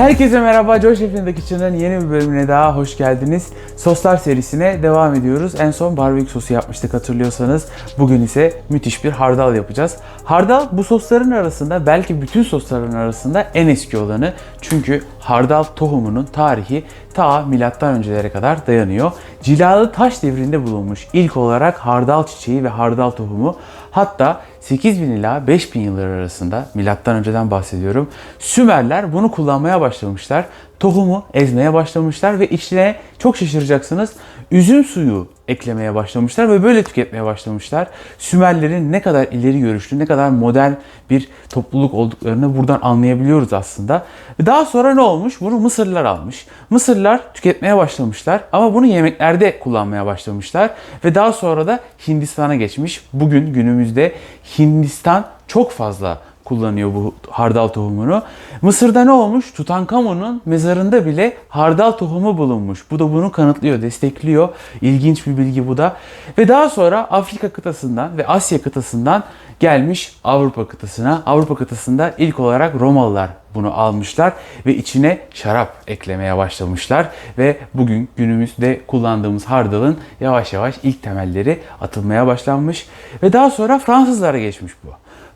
Herkese merhaba, Joy Chef'in The Kitchen'ın yeni bir bölümüne daha hoş geldiniz. Soslar serisine devam ediyoruz. En son barbekü sosu yapmıştık hatırlıyorsanız. Bugün ise müthiş bir hardal yapacağız. Hardal bu sosların arasında, belki bütün sosların arasında en eski olanı. Çünkü hardal tohumunun tarihi ta milattan öncelere kadar dayanıyor. Cilalı taş devrinde bulunmuş ilk olarak hardal çiçeği ve hardal tohumu, hatta 8000 ila 5000 yılları arasında, milattan önceden bahsediyorum, Sümerler bunu kullanmaya başlamışlar. Tohumu ezmeye başlamışlar ve içine, çok şaşıracaksınız, üzüm suyu eklemeye başlamışlar ve böyle tüketmeye başlamışlar. Sümerlerin ne kadar ileri görüşlü, ne kadar modern bir topluluk olduklarını buradan anlayabiliyoruz aslında. Daha sonra ne olmuş? Bunu Mısırlılar almış. Mısırlılar tüketmeye başlamışlar ama bunu yemeklerde kullanmaya başlamışlar ve daha sonra da Hindistan'a geçmiş. Bugün günümüzde Hindistan çok fazla kullanıyor bu hardal tohumunu. Mısır'da ne olmuş? Tutankamon'un mezarında bile hardal tohumu bulunmuş. Bu da bunu kanıtlıyor, destekliyor. İlginç bir bilgi bu da. Ve daha sonra Afrika kıtasından ve Asya kıtasından gelmiş Avrupa kıtasına. Avrupa kıtasında ilk olarak Romalılar bunu almışlar ve içine şarap eklemeye başlamışlar. Ve bugün günümüzde kullandığımız hardalın yavaş yavaş ilk temelleri atılmaya başlanmış. Ve daha sonra Fransızlara geçmiş bu.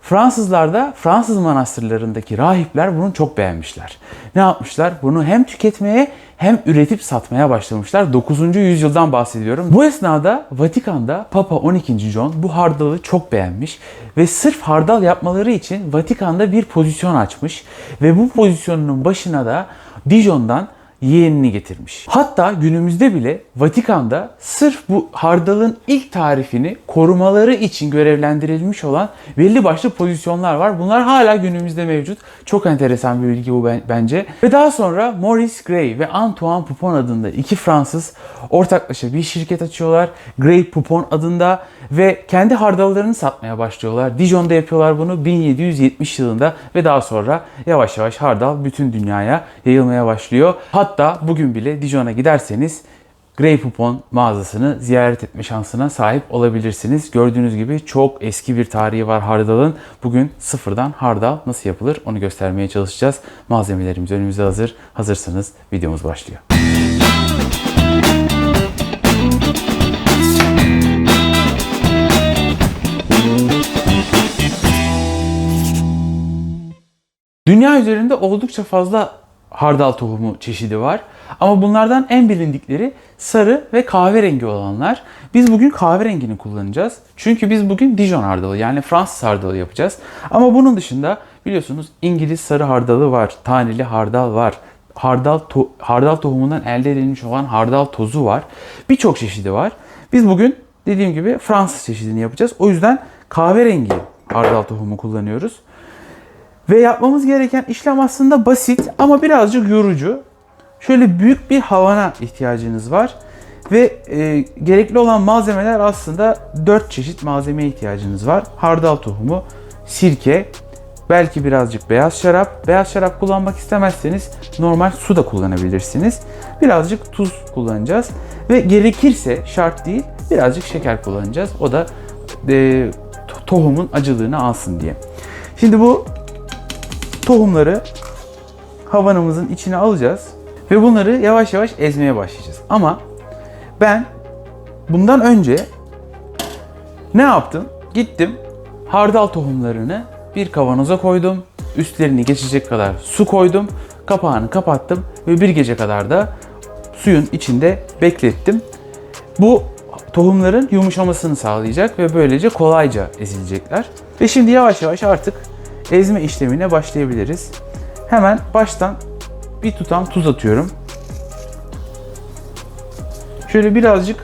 Fransızlar da, Fransız manastırlarındaki rahipler bunu çok beğenmişler. Ne yapmışlar? Bunu hem tüketmeye hem üretip satmaya başlamışlar. 9. yüzyıldan bahsediyorum. Bu esnada Vatikan'da Papa 12. John bu hardalı çok beğenmiş ve sırf hardal yapmaları için Vatikan'da bir pozisyon açmış ve bu pozisyonun başına da Dijon'dan yeğenini getirmiş. Hatta günümüzde bile Vatikan'da sırf bu hardalın ilk tarifini korumaları için görevlendirilmiş olan belli başlı pozisyonlar var. Bunlar hala günümüzde mevcut. Çok enteresan bir bilgi bu bence. Ve daha sonra Maurice Gray ve Antoine Poupon adında iki Fransız ortaklaşa bir şirket açıyorlar. Gray Poupon adında ve kendi hardallarını satmaya başlıyorlar. Dijon'da yapıyorlar bunu 1770 yılında ve daha sonra yavaş yavaş hardal bütün dünyaya yayılmaya başlıyor. Hatta bugün bile Dijon'a giderseniz Gray Poupon mağazasını ziyaret etme şansına sahip olabilirsiniz. Gördüğünüz gibi çok eski bir tarihi var hardalın. Bugün sıfırdan hardal nasıl yapılır onu göstermeye çalışacağız. Malzemelerimiz önümüzde hazır. Hazırsanız videomuz başlıyor. Dünya üzerinde oldukça fazla hardal tohumu çeşidi var. Ama bunlardan en bilindikleri sarı ve kahverengi olanlar. Biz bugün kahverengini kullanacağız. Çünkü biz bugün Dijon hardalı, yani Fransız hardalı yapacağız. Ama bunun dışında biliyorsunuz İngiliz sarı hardalı var, taneli hardal var. Hardal tohumundan elde edilmiş olan hardal tozu var. Birçok çeşidi var. Biz bugün dediğim gibi Fransız çeşidini yapacağız. O yüzden kahverengi hardal tohumu kullanıyoruz. Ve yapmamız gereken işlem aslında basit ama birazcık yorucu. Şöyle büyük bir havana ihtiyacınız var. Ve gerekli olan malzemeler aslında 4 çeşit malzemeye ihtiyacınız var. Hardal tohumu, sirke, belki birazcık beyaz şarap. Beyaz şarap kullanmak istemezseniz normal su da kullanabilirsiniz. Birazcık tuz kullanacağız. Ve gerekirse, şart değil, birazcık şeker kullanacağız. O da tohumun acılığını alsın diye. Şimdi bu tohumları havanımızın içine alacağız ve bunları yavaş yavaş ezmeye başlayacağız. Ama ben bundan önce ne yaptım? Gittim hardal tohumlarını bir kavanoza koydum. Üstlerini geçecek kadar su koydum. Kapağını kapattım ve bir gece kadar da suyun içinde beklettim. Bu tohumların yumuşamasını sağlayacak ve böylece kolayca ezilecekler. Ve şimdi yavaş yavaş artık ezme işlemine başlayabiliriz. Hemen baştan bir tutam tuz atıyorum. Şöyle birazcık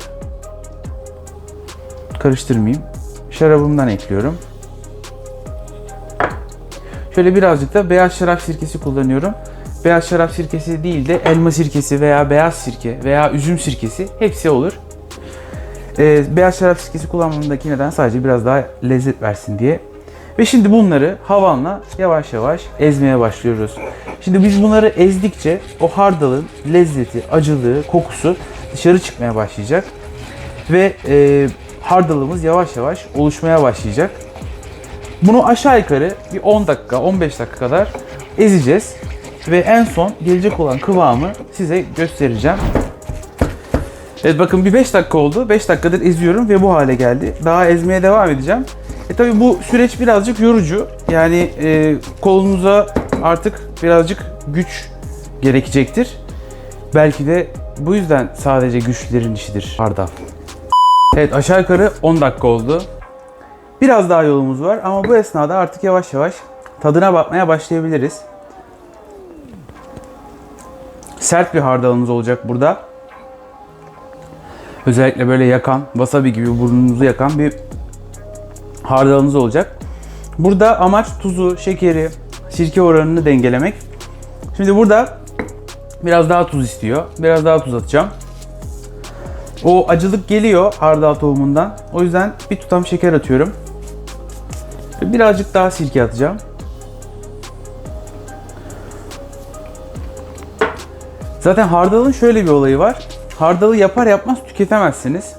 karıştırmayayım. Şarabımdan ekliyorum. Şöyle birazcık da beyaz şarap sirkesi kullanıyorum. Beyaz şarap sirkesi değil de elma sirkesi veya beyaz sirke veya üzüm sirkesi hepsi olur. Beyaz şarap sirkesi kullanmamdaki neden sadece biraz daha lezzet versin diye. Ve şimdi bunları havanla yavaş yavaş ezmeye başlıyoruz. Şimdi biz bunları ezdikçe o hardalın lezzeti, acılığı, kokusu dışarı çıkmaya başlayacak. Ve hardalımız yavaş yavaş oluşmaya başlayacak. Bunu aşağı yukarı bir 10 dakika, 15 dakika kadar ezeceğiz. Ve en son gelecek olan kıvamı size göstereceğim. Evet bakın bir 5 dakika oldu. 5 dakikadır eziyorum ve bu hale geldi. Daha ezmeye devam edeceğim. Tabii bu süreç birazcık yorucu. Yani kolunuza artık birazcık güç gerekecektir. Belki de bu yüzden sadece güçlülerin işidir hardal. Evet aşağı yukarı 10 dakika oldu. Biraz daha yolumuz var ama bu esnada artık yavaş yavaş tadına bakmaya başlayabiliriz. Sert bir hardalımız olacak burada. Özellikle böyle yakan, wasabi gibi burnunuzu yakan bir hardalımız olacak. Burada amaç tuzu, şekeri, sirke oranını dengelemek. Şimdi burada biraz daha tuz istiyor. Biraz daha tuz atacağım. O acılık geliyor hardal tohumundan. O yüzden bir tutam şeker atıyorum. Birazcık daha sirke atacağım. Zaten hardalın şöyle bir olayı var. Hardalı yapar yapmaz tüketemezsiniz.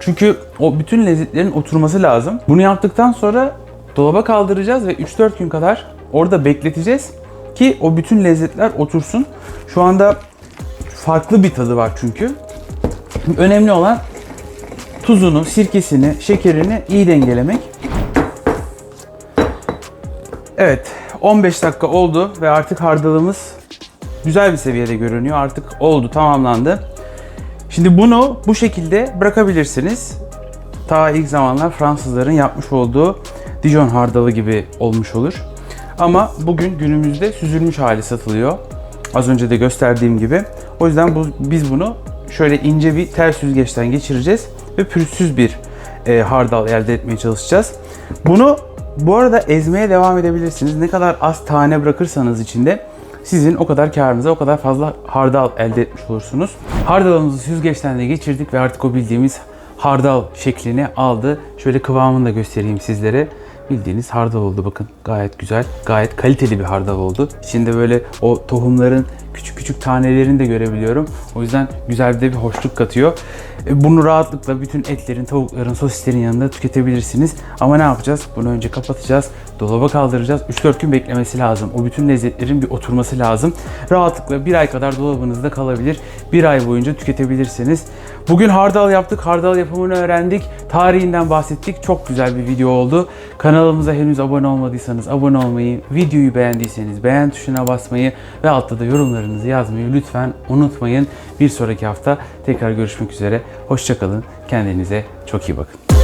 Çünkü o bütün lezzetlerin oturması lazım. Bunu yaptıktan sonra dolaba kaldıracağız ve 3-4 gün kadar orada bekleteceğiz ki o bütün lezzetler otursun. Şu anda farklı bir tadı var çünkü. Önemli olan tuzunu, sirkesini, şekerini iyi dengelemek. Evet, 15 dakika oldu ve artık hardalımız güzel bir seviyede görünüyor. Artık oldu, tamamlandı. Şimdi bunu bu şekilde bırakabilirsiniz. Ta ilk zamanlar Fransızların yapmış olduğu Dijon hardalı gibi olmuş olur. Ama bugün günümüzde süzülmüş hali satılıyor. Az önce de gösterdiğim gibi. O yüzden biz bunu şöyle ince bir tel süzgeçten geçireceğiz ve pürüzsüz bir hardal elde etmeye çalışacağız. Bunu bu arada ezmeye devam edebilirsiniz. Ne kadar az tane bırakırsanız içinde sizin o kadar karınıza o kadar fazla hardal elde etmiş olursunuz. Hardalımızı süzgeçten de geçirdik ve artık o bildiğimiz hardal şeklini aldı. Şöyle kıvamını da göstereyim sizlere. Bildiğiniz hardal oldu bakın. Gayet güzel, gayet kaliteli bir hardal oldu. İçinde böyle o tohumların küçük küçük tanelerini de görebiliyorum. O yüzden güzel bir hoşluk katıyor. Bunu rahatlıkla bütün etlerin, tavukların, sosislerin yanında tüketebilirsiniz. Ama ne yapacağız? Bunu önce kapatacağız. Dolaba kaldıracağız. 3-4 gün beklemesi lazım. O bütün lezzetlerin bir oturması lazım. Rahatlıkla 1 ay kadar dolabınızda kalabilir. 1 ay boyunca tüketebilirsiniz. Bugün hardal yaptık. Hardal yapımını öğrendik. Tarihinden bahsettik. Çok güzel bir video oldu. Kanalımıza henüz abone olmadıysanız abone olmayı, videoyu beğendiyseniz beğen tuşuna basmayı ve altta da yorumlarınızı yazmayı lütfen unutmayın. Bir sonraki hafta tekrar görüşmek üzere. Hoşça kalın. Kendinize çok iyi bakın.